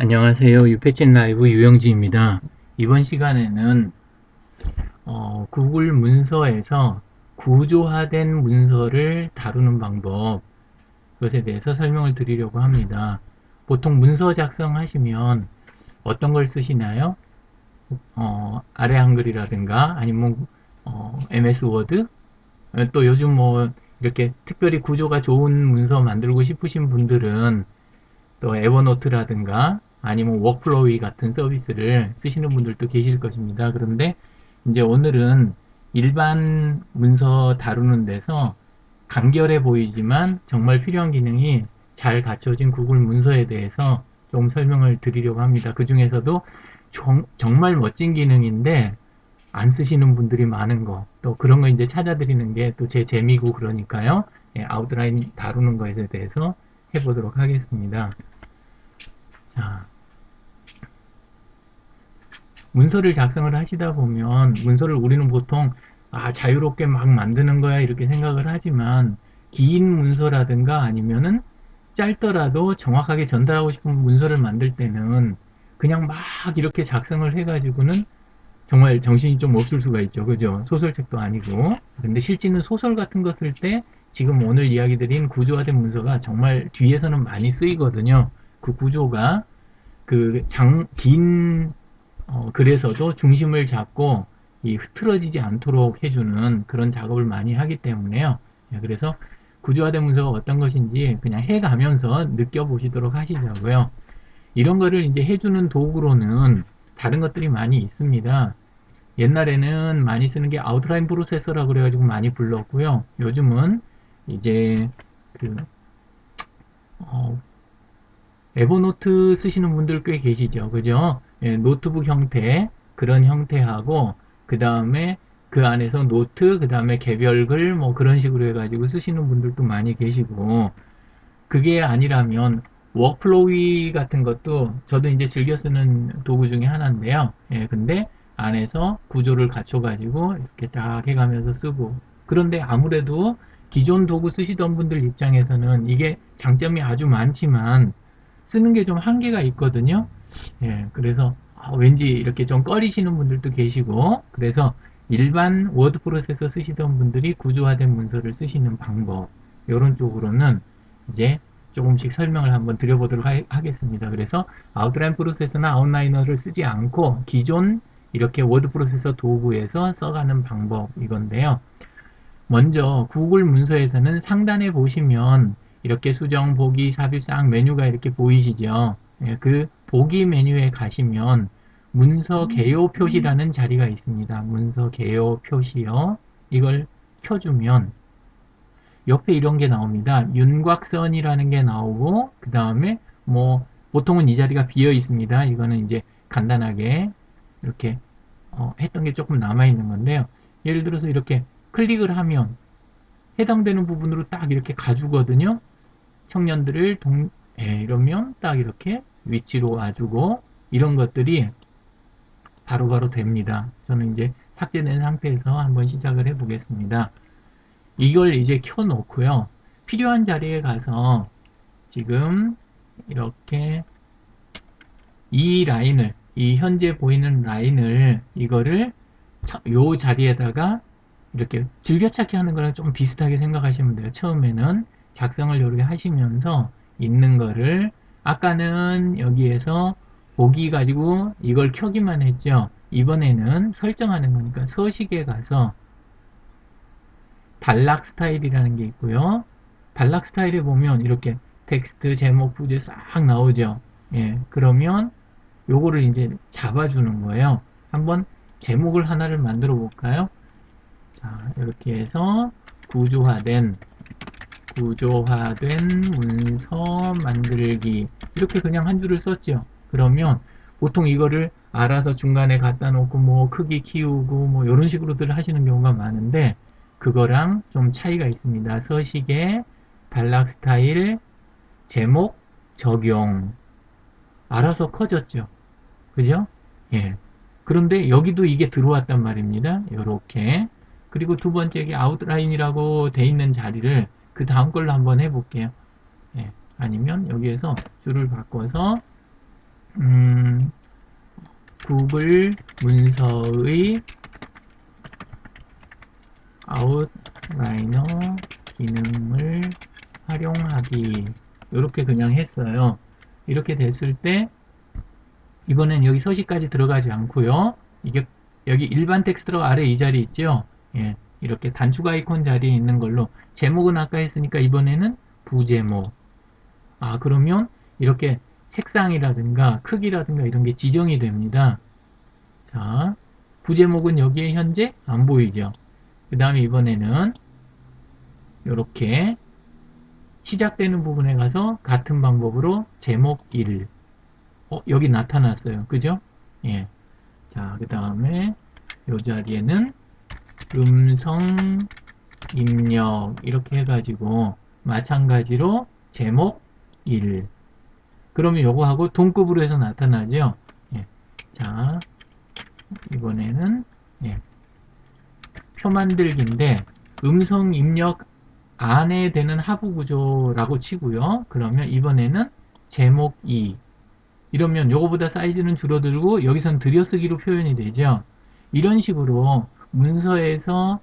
안녕하세요. 유패친 라이브 유영지입니다. 이번 시간에는 구글 문서에서 구조화된 문서를 다루는 방법, 그것에 대해서 설명을 드리려고 합니다. 보통 문서 작성하시면 어떤 걸 쓰시나요? 아래 한글이라든가 아니면 MS 워드? 또 요즘 뭐 이렇게 특별히 구조가 좋은 문서 만들고 싶으신 분들은 또 에버노트라든가 아니면 워크플로우 같은 서비스를 쓰시는 분들도 계실 것입니다. 그런데 이제 오늘은 일반 문서 다루는 데서 간결해 보이지만 정말 필요한 기능이 잘 갖춰진 구글 문서에 대해서 좀 설명을 드리려고 합니다. 그 중에서도 정말 멋진 기능인데 안 쓰시는 분들이 많은 거, 또 그런 거 이제 찾아드리는 게 또 제 재미고 그러니까요. 예, 아웃라인 다루는 것에 대해서 해보도록 하겠습니다. 자, 문서를 작성을 하시다 보면 문서를 우리는 보통 자유롭게 막 만드는 거야 이렇게 생각을 하지만 긴 문서라든가 아니면은 짧더라도 정확하게 전달하고 싶은 문서를 만들 때는 그냥 막 이렇게 작성을 해가지고는 정말 정신이 좀 없을 수가 있죠. 그죠? 소설책도 아니고. 근데 실제는 소설 같은 거 쓸 때 지금 오늘 이야기 드린 구조화된 문서가 정말 뒤에서는 많이 쓰이거든요. 그 구조가 긴 글에서도 중심을 잡고 이 흐트러지지 않도록 해주는 그런 작업을 많이 하기 때문에요. 예, 그래서 구조화된 문서가 어떤 것인지 그냥 해가면서 느껴보시도록 하시자고요. 이런 거를 이제 해주는 도구로는 다른 것들이 많이 있습니다. 옛날에는 많이 쓰는 게 아웃라인 프로세서라고 그래가지고 많이 불렀고요. 요즘은 이제 그 어, 에버노트 쓰시는 분들 꽤 계시죠. 그죠? 예, 노트북 형태, 그런 형태하고, 그 다음에 그 안에서 노트, 그 다음에 개별글, 뭐 그런 식으로 해가지고 쓰시는 분들도 많이 계시고, 그게 아니라면, 워크플로우 같은 것도 저도 이제 즐겨 쓰는 도구 중에 하나인데요. 예, 근데 안에서 구조를 갖춰가지고 이렇게 딱 해가면서 쓰고, 그런데 아무래도 기존 도구 쓰시던 분들 입장에서는 이게 장점이 아주 많지만, 쓰는 게 좀 한계가 있거든요. 예, 그래서 왠지 이렇게 좀 꺼리시는 분들도 계시고, 그래서 일반 워드 프로세서 쓰시던 분들이 구조화된 문서를 쓰시는 방법, 이런 쪽으로는 이제 조금씩 설명을 한번 드려보도록 하겠습니다. 그래서 아웃라인 프로세서나 아웃라이너를 쓰지 않고 기존 이렇게 워드 프로세서 도구에서 써가는 방법 이건데요. 먼저 구글 문서에서는 상단에 보시면 이렇게 수정, 보기, 삽입, 싹 메뉴가 이렇게 보이시죠? 예, 그 보기 메뉴에 가시면 문서 개요 표시라는 자리가 있습니다. 문서 개요 표시요. 이걸 켜주면 옆에 이런 게 나옵니다. 윤곽선이라는 게 나오고 그 다음에 뭐 보통은 이 자리가 비어 있습니다. 이거는 이제 간단하게 이렇게 했던 게 조금 남아 있는 건데요. 예를 들어서 이렇게 클릭을 하면 해당되는 부분으로 딱 이렇게 가주거든요. 청년들을 이러면 딱 이렇게 위치로 와주고 이런 것들이 바로바로 됩니다. 저는 이제 삭제된 상태에서 한번 시작을 해 보겠습니다. 이걸 이제 켜 놓고요. 필요한 자리에 가서 지금 이렇게 이 현재 보이는 라인을 이거를 요 자리에다가 이렇게 즐겨찾기 하는 거랑 좀 비슷하게 생각하시면 돼요. 처음에는 작성을 이렇게 하시면서 있는 거를 아까는 여기에서 보기 가지고 이걸 켜기만 했죠. 이번에는 설정하는 거니까 서식에 가서 단락 스타일이라는 게 있고요. 단락 스타일에 보면 이렇게 텍스트, 제목, 부제 싹 나오죠. 예, 그러면 요거를 이제 잡아주는 거예요. 한번 제목을 하나를 만들어 볼까요? 자, 이렇게 해서 구조화된 문서 만들기 이렇게 그냥 한 줄을 썼죠. 그러면 보통 이거를 알아서 중간에 갖다 놓고 뭐 크기 키우고 뭐 이런 식으로들 하시는 경우가 많은데 그거랑 좀 차이가 있습니다. 서식에 단락 스타일, 제목, 적용 알아서 커졌죠. 그죠? 예. 그런데 여기도 이게 들어왔단 말입니다. 요렇게. 그리고 두 번째 게 아웃라인이라고 돼 있는 자리를 그 다음 걸로 한번 해볼게요. 예. 아니면 여기에서 줄을 바꿔서 음, 구글 문서의 아웃라이너 기능을 활용하기 이렇게 그냥 했어요. 이렇게 됐을 때 이번엔 여기 서식까지 들어가지 않고요. 이게 여기 일반 텍스트가 아래 이 자리 있죠. 예, 이렇게 단축 아이콘 자리에 있는 걸로 제목은 아까 했으니까 이번에는 부제목. 아, 그러면 이렇게 색상이라든가 크기라든가 이런 게 지정이 됩니다. 자, 부제목은 여기에 현재 안 보이죠. 그 다음에 이번에는 이렇게 시작되는 부분에 가서 같은 방법으로 제목 1. 여기 나타났어요. 그죠? 예. 자, 그 다음에 이 자리에는 음성 입력 이렇게 해가지고 마찬가지로 제목 1. 그러면 요거하고 동급으로 해서 나타나죠. 예. 자, 이번에는 예. 표 만들기인데 음성 입력 안에 되는 하부 구조라고 치고요. 그러면 이번에는 제목 2. 이러면 요거보다 사이즈는 줄어들고 여기선 들여쓰기로 표현이 되죠. 이런 식으로 문서에서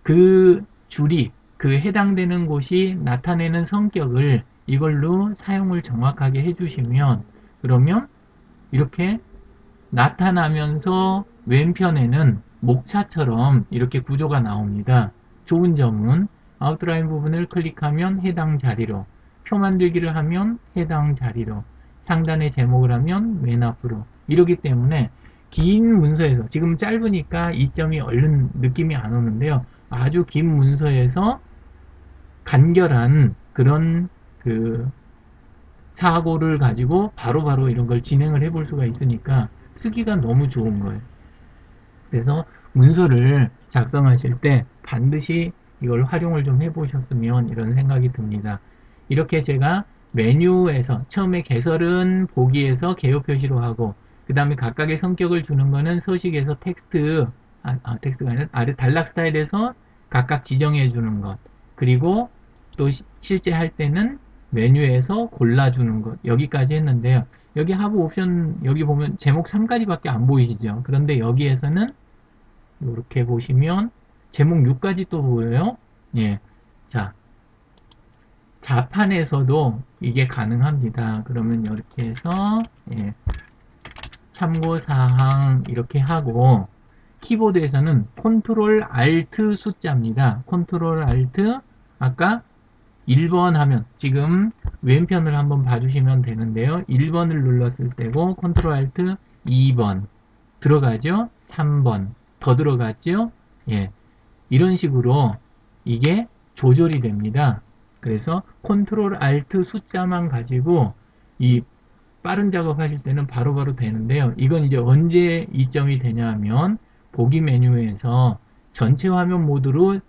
그 줄이 그 해당되는 곳이 나타내는 성격을 이걸로 사용을 정확하게 해주시면 그러면 이렇게 나타나면서 왼편에는 목차처럼 이렇게 구조가 나옵니다. 좋은 점은 아웃라인 부분을 클릭하면 해당 자리로, 표 만들기를 하면 해당 자리로, 상단에 제목을 하면 맨 앞으로 이러기 때문에 긴 문서에서 지금 짧으니까 이점이 얼른 느낌이 안 오는데요. 아주 긴 문서에서 간결한 그런 그 사고를 가지고 바로바로 이런 걸 진행을 해볼 수가 있으니까 쓰기가 너무 좋은 거예요. 그래서 문서를 작성하실 때 반드시 이걸 활용을 좀 해보셨으면 이런 생각이 듭니다. 이렇게 제가 메뉴에서 처음에 개설은 보기에서 개요 표시로 하고 그 다음에 각각의 성격을 주는 거는 서식에서 텍스트가 아니라 아래 단락 스타일에서 각각 지정해 주는 것 그리고 또 실제 할 때는 메뉴에서 골라주는 것 여기까지 했는데요. 여기 하부 옵션 여기 보면 제목 3가지밖에 안 보이시죠. 그런데 여기에서는 이렇게 보시면 제목 6까지 또 보여요. 예. 자, 자판에서도 이게 가능합니다. 그러면 이렇게 해서 예, 참고사항 이렇게 하고 키보드에서는 컨트롤 알트 숫자입니다. 컨트롤 알트 아까 1번 하면 지금 왼편을 한번 봐주시면 되는데요. 1번을 눌렀을 때고 컨트롤 알트 2번 들어가죠. 3번 더 들어갔죠. 예, 이런 식으로 이게 조절이 됩니다. 그래서 컨트롤 알트 숫자만 가지고 이 빠른 작업하실 때는 바로바로 되는데요. 이건 이제 언제 이점이 되냐 하면 보기 메뉴에서 전체 화면 모드로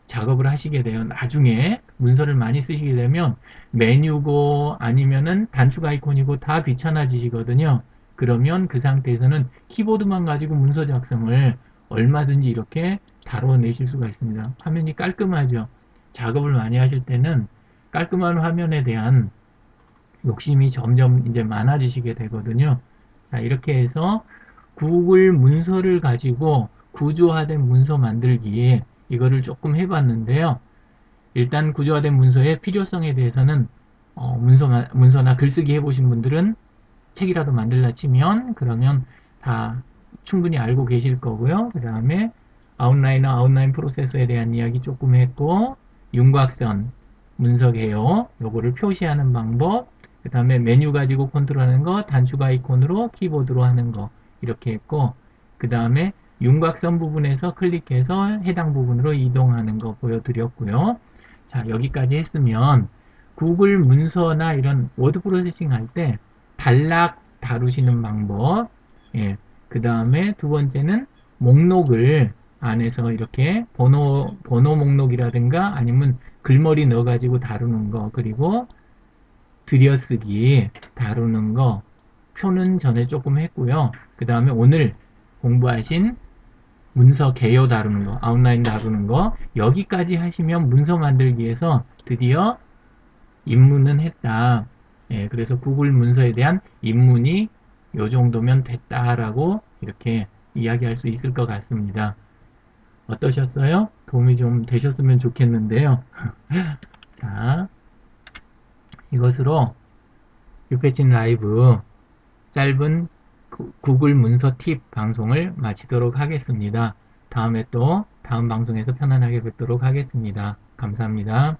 작업을 하시게 돼요. 나중에 문서를 많이 쓰시게 되면 메뉴고 아니면은 단축 아이콘이고 다 귀찮아지시거든요. 그러면 그 상태에서는 키보드만 가지고 문서 작성을 얼마든지 이렇게 다뤄내실 수가 있습니다. 화면이 깔끔하죠. 작업을 많이 하실 때는 깔끔한 화면에 대한 욕심이 점점 이제 많아지시게 되거든요. 자, 이렇게 해서 구글 문서를 가지고 구조화된 문서 만들기 이거를 조금 해봤는데요. 일단 구조화된 문서의 필요성에 대해서는 문서나 글쓰기 해보신 분들은 책이라도 만들라 치면 그러면 다 충분히 알고 계실 거고요. 그 다음에 아웃라인 프로세서에 대한 이야기 조금 했고 윤곽선, 문서 개요, 요거를 표시하는 방법, 그 다음에 메뉴 가지고 컨트롤하는 거, 단축 아이콘으로 키보드로 하는 거 이렇게 했고 그 다음에 윤곽선 부분에서 클릭해서 해당 부분으로 이동하는 거 보여드렸고요. 자, 여기까지 했으면 구글 문서나 이런 워드 프로세싱 할 때 단락 다루시는 방법, 예, 그 다음에 두 번째는 목록을 안에서 이렇게 번호 목록이라든가 아니면 글머리 넣어가지고 다루는 거, 그리고 들여쓰기 다루는 거, 표는 전에 조금 했고요. 그 다음에 오늘 공부하신 문서 개요 다루는 거, 아웃라인 다루는 거, 여기까지 하시면 문서 만들기에서 드디어 입문은 했다. 예, 그래서 구글 문서에 대한 입문이 요 정도면 됐다라고 이렇게 이야기할 수 있을 것 같습니다. 어떠셨어요? 도움이 좀 되셨으면 좋겠는데요. 자, 이것으로 유패친 라이브 짧은 구글 문서 팁 방송을 마치도록 하겠습니다. 다음에 또 다음 방송에서 편안하게 뵙도록 하겠습니다. 감사합니다.